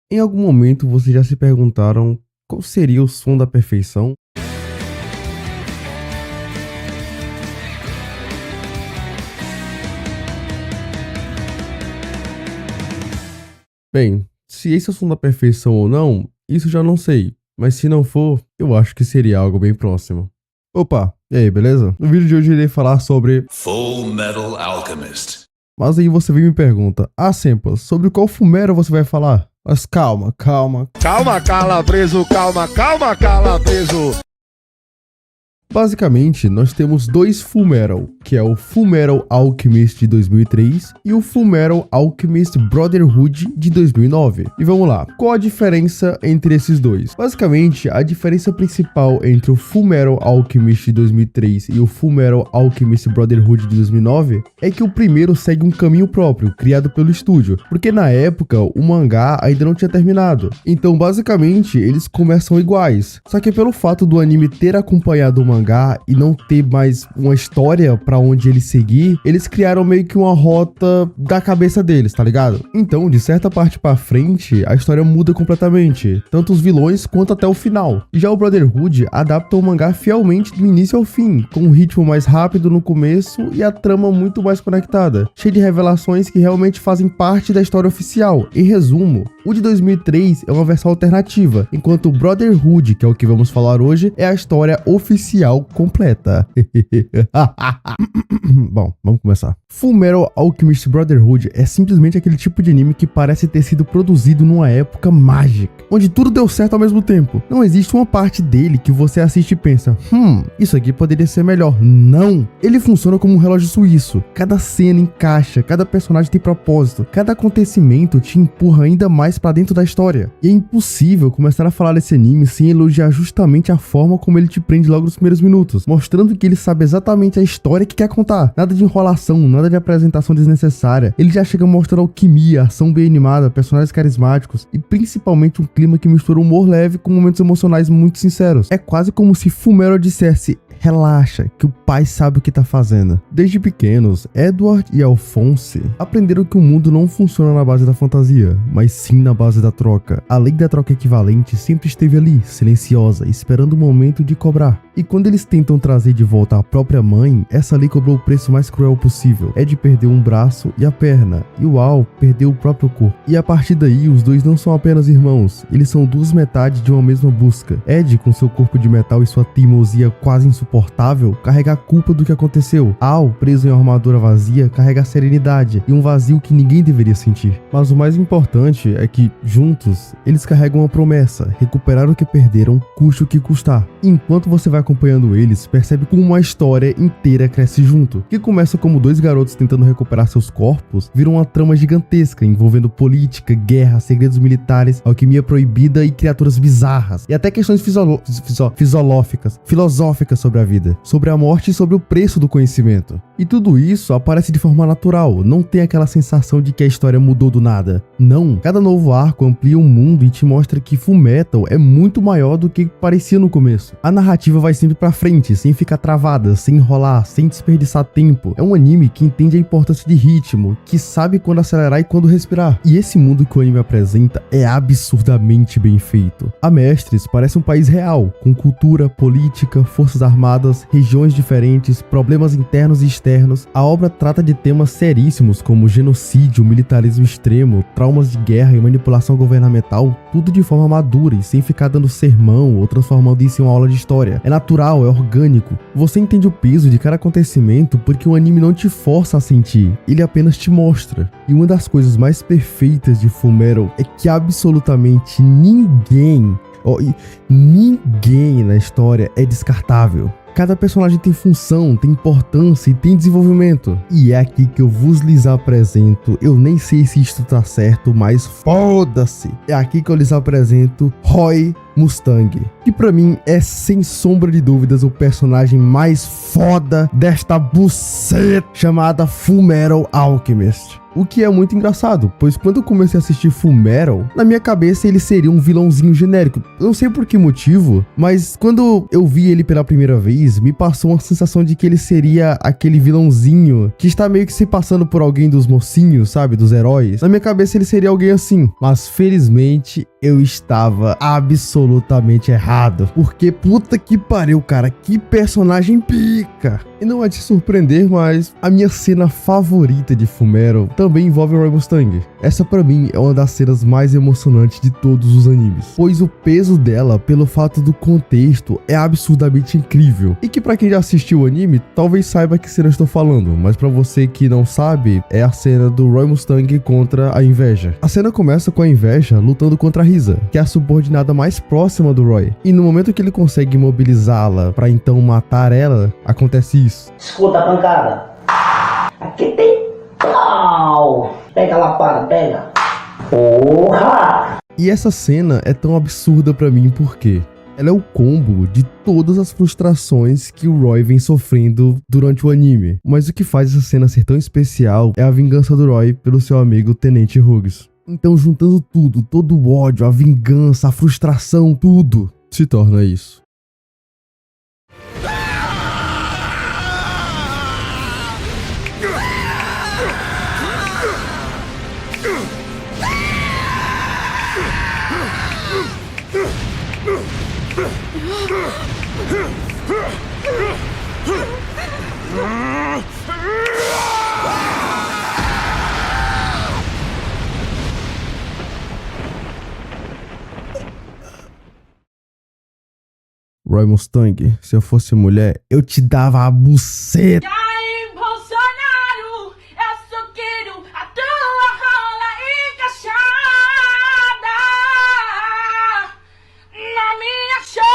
Em algum momento vocês já se perguntaram qual seria o som da perfeição? Bem, se esse é o som da perfeição ou não, isso já não sei, mas se não for, eu acho que seria algo bem próximo. Opa, e aí, beleza? No vídeo de hoje eu irei falar sobre Full Metal Alchemist. Mas aí você vem e me pergunta, Sempas, sobre qual Fullmetal você vai falar? Mas calma. Calma, calabreso, calma, calabreso. Basicamente, nós temos dois Fullmetal, que é o Fullmetal Alchemist de 2003 e o Fullmetal Alchemist Brotherhood de 2009. E vamos lá, qual a diferença entre esses dois? Basicamente, a diferença principal entre o Fullmetal Alchemist de 2003 e o Fullmetal Alchemist Brotherhood de 2009 é que o primeiro segue um caminho próprio, criado pelo estúdio, porque na época o mangá ainda não tinha terminado. Então, basicamente, eles começam iguais, só que pelo fato do anime ter acompanhado o mangá e não ter mais uma história pra onde ele seguir, eles criaram meio que uma rota da cabeça deles, tá ligado? Então, de certa parte pra frente, a história muda completamente, tanto os vilões quanto até o final. E já o Brotherhood adapta o mangá fielmente do início ao fim, com um ritmo mais rápido no começo e a trama muito mais conectada, cheia de revelações que realmente fazem parte da história oficial. Em resumo, o de 2003 é uma versão alternativa, enquanto o Brotherhood, que é o que vamos falar hoje, é a história oficial completa. Bom, vamos começar. Fullmetal Alchemist Brotherhood é simplesmente aquele tipo de anime que parece ter sido produzido numa época mágica, onde tudo deu certo ao mesmo tempo. Não existe uma parte dele que você assiste e pensa, isso aqui poderia ser melhor. Não! Ele funciona como um relógio suíço. Cada cena encaixa, cada personagem tem propósito, cada acontecimento te empurra ainda mais pra dentro da história. E é impossível começar a falar desse anime sem elogiar justamente a forma como ele te prende logo nos primeiros minutos, mostrando que ele sabe exatamente a história que quer contar. Nada de enrolação, nada de apresentação desnecessária. Ele já chega mostrando alquimia, ação bem animada, personagens carismáticos e principalmente um clima que mistura humor leve com momentos emocionais muito sinceros. É quase como se Fullmetal dissesse: relaxa, que o pai sabe o que tá fazendo. Desde pequenos, Edward e Alphonse aprenderam que o mundo não funciona na base da fantasia, mas sim na base da troca. A lei da troca equivalente sempre esteve ali, silenciosa, esperando o momento de cobrar. E quando eles tentam trazer de volta a própria mãe, essa lei cobrou o preço mais cruel possível. Ed perdeu um braço e a perna, e o Al perdeu o próprio corpo. E a partir daí, os dois não são apenas irmãos, eles são duas metades de uma mesma busca. Ed, com seu corpo de metal e sua teimosia quase insuportável, carrega a culpa do que aconteceu. Al, preso em uma armadura vazia, carrega a serenidade e um vazio que ninguém deveria sentir. Mas o mais importante é que, juntos, eles carregam uma promessa: recuperar o que perderam, custe o que custar. Enquanto você vai acompanhando eles, percebe como uma história inteira cresce junto, que começa como dois garotos tentando recuperar seus corpos, vira uma trama gigantesca envolvendo política, guerra, segredos militares, alquimia proibida e criaturas bizarras, e até questões filosóficas sobre a vida, sobre a morte e sobre o preço do conhecimento. E tudo isso aparece de forma natural, não tem aquela sensação de que a história mudou do nada. Não, cada novo arco amplia o mundo e te mostra que Fullmetal é muito maior do que parecia no começo. A narrativa vai sempre pra frente, sem ficar travada, sem enrolar, sem desperdiçar tempo. É um anime que entende a importância de ritmo, que sabe quando acelerar e quando respirar. E esse mundo que o anime apresenta é absurdamente bem feito. A Mestres parece um país real, com cultura, política, forças armadas, regiões diferentes, problemas internos e externos. A obra trata de temas seríssimos como genocídio, militarismo extremo, traumas de guerra e manipulação governamental, tudo de forma madura e sem ficar dando sermão ou transformando isso em uma aula de história. É natural, é orgânico. Você entende o peso de cada acontecimento porque o anime não te força a sentir, ele apenas te mostra. E uma das coisas mais perfeitas de Fullmetal é que absolutamente ninguém na história é descartável. Cada personagem tem função, tem importância e tem desenvolvimento. E é aqui que eu lhes apresento, eu nem sei se isto tá certo, mas foda-se. É aqui que eu lhes apresento Roy Mustang, que pra mim é sem sombra de dúvidas o personagem mais foda desta buceta chamada Fullmetal Alchemist. O que é muito engraçado, pois quando eu comecei a assistir Fullmetal, na minha cabeça ele seria um vilãozinho genérico. Eu não sei por que motivo, mas quando eu vi ele pela primeira vez, me passou uma sensação de que ele seria aquele vilãozinho que está meio que se passando por alguém dos mocinhos, sabe? Dos heróis. Na minha cabeça ele seria alguém assim, mas felizmente eu estava absolutamente errado. Porque puta que pariu, cara, que personagem pica! E não é de surpreender, mas a minha cena favorita de Fullmetal também envolve o Roy Mustang. Essa pra mim é uma das cenas mais emocionantes de todos os animes, pois o peso dela, pelo fato do contexto, é absurdamente incrível. E que pra quem já assistiu o anime, talvez saiba que cena eu estou falando, mas pra você que não sabe, é a cena do Roy Mustang contra a Inveja. A cena começa com a Inveja lutando contra a Risa, que é a subordinada mais próxima do Roy. E no momento que ele consegue imobilizá-la pra então matar ela, acontece isso. Escuta a pancada. Aqui tem pau. Pega a lapada, pega. Porra! E essa cena é tão absurda pra mim porque ela é o combo de todas as frustrações que o Roy vem sofrendo durante o anime. Mas o que faz essa cena ser tão especial é a vingança do Roy pelo seu amigo Tenente Hughes. Então, juntando tudo, todo o ódio, a vingança, a frustração, tudo se torna isso. Roy Mustang, se eu fosse mulher, eu te dava a buceta. Jair Bolsonaro, eu só quero a tua rola encaixada na minha chota.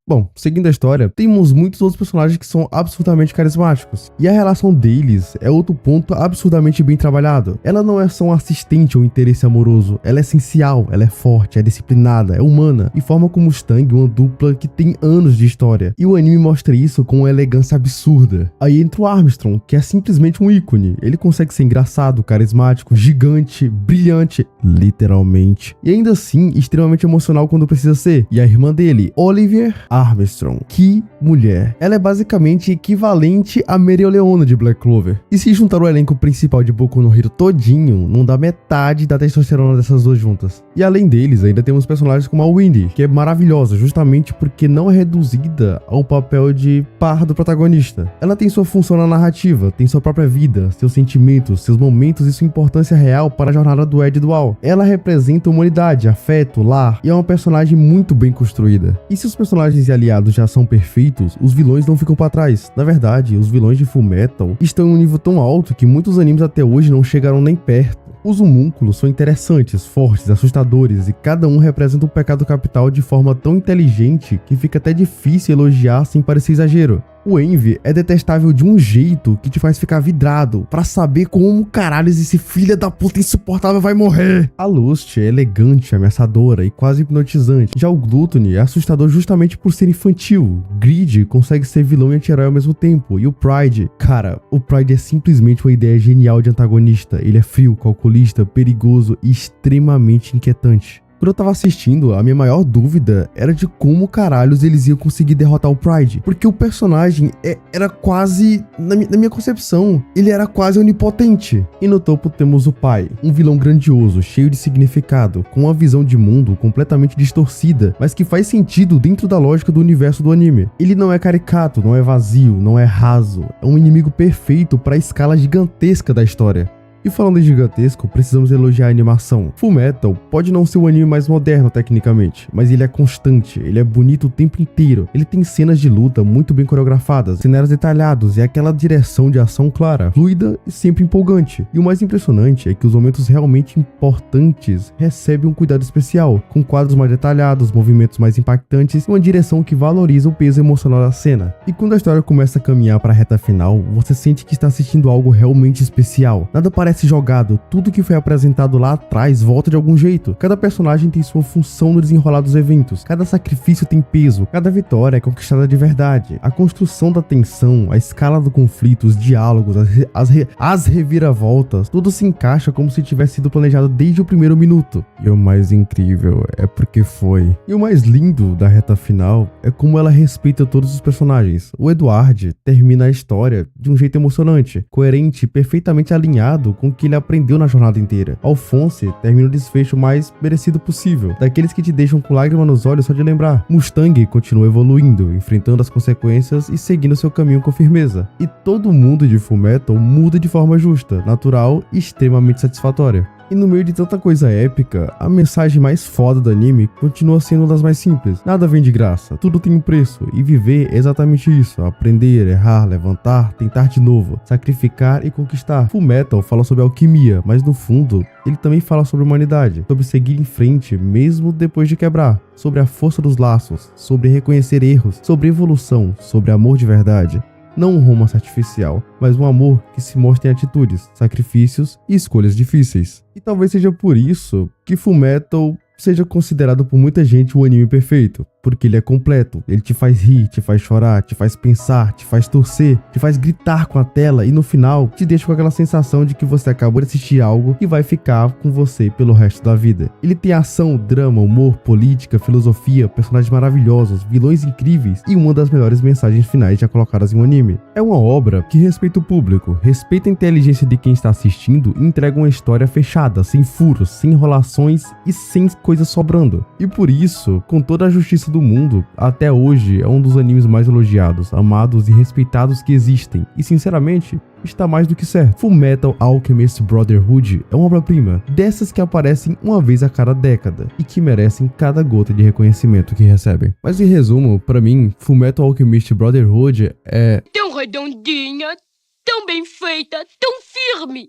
Bom, seguindo a história, temos muitos outros personagens que são absurdamente carismáticos. E a relação deles é outro ponto absurdamente bem trabalhado. Ela não é só um assistente ou interesse amoroso, ela é essencial, ela é forte, é disciplinada, é humana. E forma com o Mustang uma dupla que tem anos de história. E o anime mostra isso com uma elegância absurda. Aí entra o Armstrong, que é simplesmente um ícone. Ele consegue ser engraçado, carismático, gigante, brilhante, literalmente. E ainda assim, extremamente emocional quando precisa ser. E a irmã dele, Oliver Armstrong. Que mulher. Ela é basicamente equivalente a Mereoleona de Black Clover. E se juntar o elenco principal de Boku no Hero todinho, não dá metade da testosterona dessas duas juntas. E além deles, ainda temos personagens como a Windy, que é maravilhosa justamente porque não é reduzida ao papel de par do protagonista. Ela tem sua função na narrativa, tem sua própria vida, seus sentimentos, seus momentos e sua importância real para a jornada do Ed e do Al. Ela representa humanidade, afeto, lar e é uma personagem muito bem construída. E se os personagens e aliados já são perfeitos, os vilões não ficam para trás. Na verdade, os vilões de Fullmetal estão em um nível tão alto que muitos animes até hoje não chegaram nem perto. Os homúnculos são interessantes, fortes, assustadores e cada um representa um pecado capital de forma tão inteligente que fica até difícil elogiar sem parecer exagero. O Envy é detestável de um jeito que te faz ficar vidrado pra saber como caralhos esse filho da puta insuportável vai morrer. A Lust é elegante, ameaçadora e quase hipnotizante. Já o Gluttony é assustador justamente por ser infantil. Greed consegue ser vilão e anti-herói ao mesmo tempo. E o Pride, cara, o Pride é simplesmente uma ideia genial de antagonista. Ele é frio, calculista, perigoso e extremamente inquietante. Quando eu tava assistindo, a minha maior dúvida era de como caralhos eles iam conseguir derrotar o Pride. Porque o personagem era quase, na minha concepção, ele era quase onipotente. E no topo temos o pai, um vilão grandioso, cheio de significado, com uma visão de mundo completamente distorcida, mas que faz sentido dentro da lógica do universo do anime. Ele não é caricato, não é vazio, não é raso. É um inimigo perfeito para a escala gigantesca da história. E falando em gigantesco, precisamos elogiar a animação. Fullmetal pode não ser o anime mais moderno tecnicamente, mas ele é constante, ele é bonito o tempo inteiro. Ele tem cenas de luta muito bem coreografadas, cenários detalhados e aquela direção de ação clara, fluida e sempre empolgante. E o mais impressionante é que os momentos realmente importantes recebem um cuidado especial, com quadros mais detalhados, movimentos mais impactantes e uma direção que valoriza o peso emocional da cena. E quando a história começa a caminhar para a reta final, você sente que está assistindo algo realmente especial. Nada parece parece jogado, tudo que foi apresentado lá atrás volta de algum jeito. Cada personagem tem sua função no desenrolar dos eventos, cada sacrifício tem peso, cada vitória é conquistada de verdade. A construção da tensão, a escala do conflito, os diálogos, as reviravoltas, tudo se encaixa como se tivesse sido planejado desde o primeiro minuto. E o mais incrível é porque foi. E o mais lindo da reta final é como ela respeita todos os personagens. O Edward termina a história de um jeito emocionante, coerente e perfeitamente alinhado com o que ele aprendeu na jornada inteira. Alphonse termina o desfecho mais merecido possível, daqueles que te deixam com lágrima nos olhos só de lembrar. Mustang continua evoluindo, enfrentando as consequências e seguindo seu caminho com firmeza. E todo mundo de Fullmetal muda de forma justa, natural e extremamente satisfatória. E no meio de tanta coisa épica, a mensagem mais foda do anime continua sendo uma das mais simples. Nada vem de graça, tudo tem um preço, e viver é exatamente isso: aprender, errar, levantar, tentar de novo, sacrificar e conquistar. Fullmetal fala sobre alquimia, mas no fundo, ele também fala sobre humanidade, sobre seguir em frente mesmo depois de quebrar, sobre a força dos laços, sobre reconhecer erros, sobre evolução, sobre amor de verdade. Não um romance artificial, mas um amor que se mostra em atitudes, sacrifícios e escolhas difíceis. E talvez seja por isso que Fullmetal seja considerado por muita gente o anime perfeito, porque ele é completo, ele te faz rir, te faz chorar, te faz pensar, te faz torcer, te faz gritar com a tela e no final te deixa com aquela sensação de que você acabou de assistir algo que vai ficar com você pelo resto da vida. Ele tem ação, drama, humor, política, filosofia, personagens maravilhosos, vilões incríveis e uma das melhores mensagens finais já colocadas em um anime. É uma obra que respeita o público, respeita a inteligência de quem está assistindo e entrega uma história fechada, sem furos, sem enrolações e sem coisas sobrando. E por isso, com toda a justiça do mundo, até hoje é um dos animes mais elogiados, amados e respeitados que existem. E sinceramente, está mais do que certo. Fullmetal Alchemist Brotherhood é uma obra-prima, dessas que aparecem uma vez a cada década e que merecem cada gota de reconhecimento que recebem. Mas em resumo, pra mim, Fullmetal Alchemist Brotherhood é Tão redondinha, tão bem feita, tão firme.